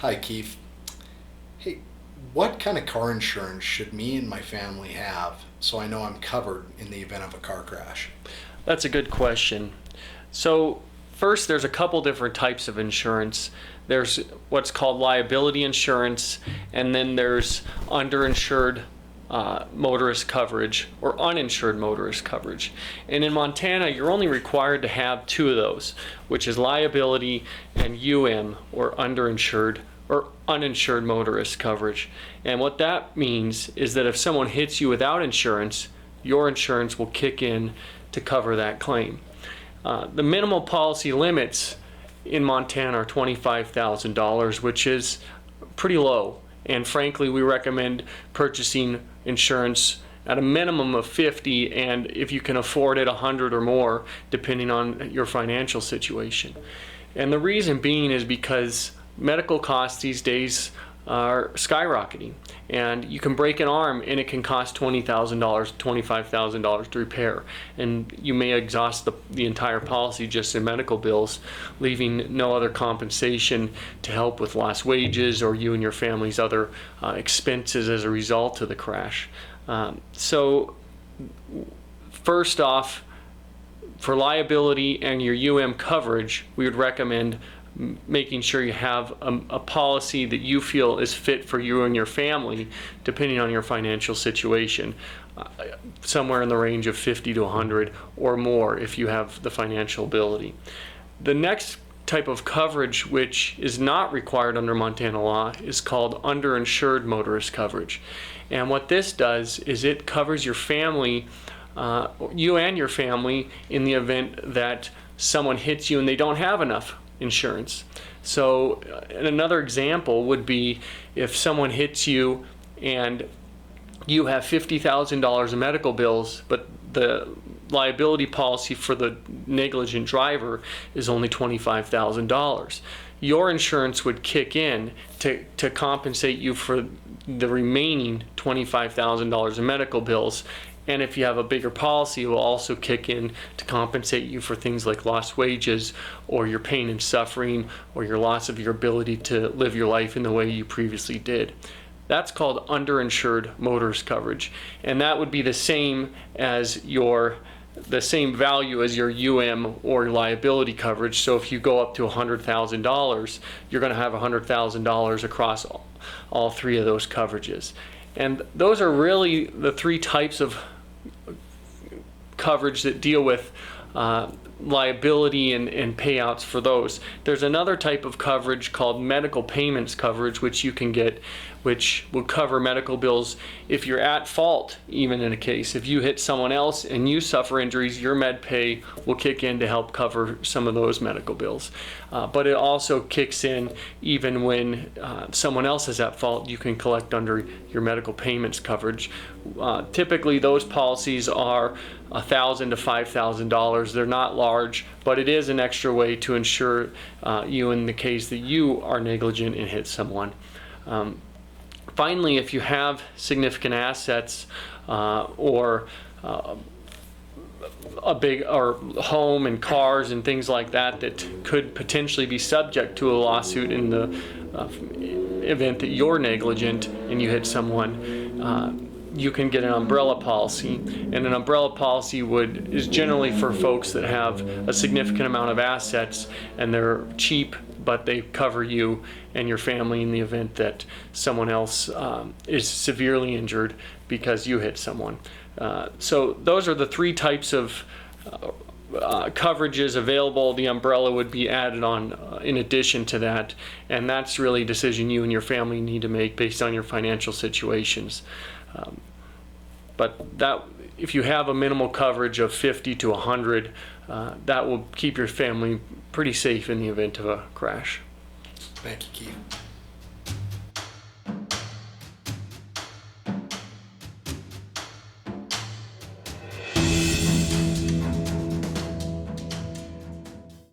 Hi, Keif. Hey, what kind of car insurance should me and my family have so I know I'm covered in the event of a car crash? That's a good question. So first, there's a couple different types of insurance. There's what's called liability insurance, and then there's underinsured motorist coverage or uninsured motorist coverage. And in Montana, you're only required to have two of those, which is liability and or underinsured or uninsured motorist coverage. And what that means is that if someone hits you without insurance, your insurance will kick in to cover that claim. The minimal policy limits in Montana are $25,000, which is pretty low. And frankly, we recommend purchasing insurance at a minimum of 50, and if you can afford it, 100 or more, depending on your financial situation. And the reason being is because medical costs these days are skyrocketing, and you can break an arm and it can cost $20,000, $25,000 to repair, and you may exhaust the entire policy just in medical bills, leaving no other compensation to help with lost wages or you and your family's other expenses as a result of the crash. So first off, for liability and your coverage, we would recommend making sure you have a policy that you feel is fit for you and your family, depending on your financial situation, somewhere in the range of 50 to 100 or more if you have the financial ability. The next type of coverage, which is not required under Montana law, is called underinsured motorist coverage. And what this does is it covers your family, you and your family, in the event that someone hits you and they don't have enough insurance. So another example would be if someone hits you and you have $50,000 in medical bills, but the liability policy for the negligent driver is only $25,000. Your insurance would kick in to compensate you for the remaining $25,000 in medical bills. And if you have a bigger policy, it will also kick in to compensate you for things like lost wages or your pain and suffering or your loss of your ability to live your life in the way you previously did. That's called underinsured motorist coverage. And that would be the same as the same value as your or liability coverage. So if you go up to $100,000, you're going to have $100,000 across all three of those coverages. And those are really the three types of coverage that deal with liability and payouts for those. There's another type of coverage called medical payments coverage, which you can get, which will cover medical bills if you're at fault. Even in a case if you hit someone else and you suffer injuries, your med pay will kick in to help cover some of those medical bills. But it also kicks in even when someone else is at fault. You can collect under your medical payments coverage. Typically those policies are $1,000 to $5,000. They're not large, but it is an extra way to insure you in the case that you are negligent and hit someone. Finally, if you have significant assets or a big home and cars and things like that that could potentially be subject to a lawsuit in the event that you're negligent and you hit someone, you can get an umbrella policy. And an umbrella policy is generally for folks that have a significant amount of assets and they're cheap, but they cover you and your family in the event that someone else is severely injured because you hit someone. So those are the three types of coverages available. The umbrella would be added on in addition to that, and that's really a decision you and your family need to make based on your financial situations. But if you have a minimal coverage of 50 to 100, that will keep your family pretty safe in the event of a crash. Thank you, Keith.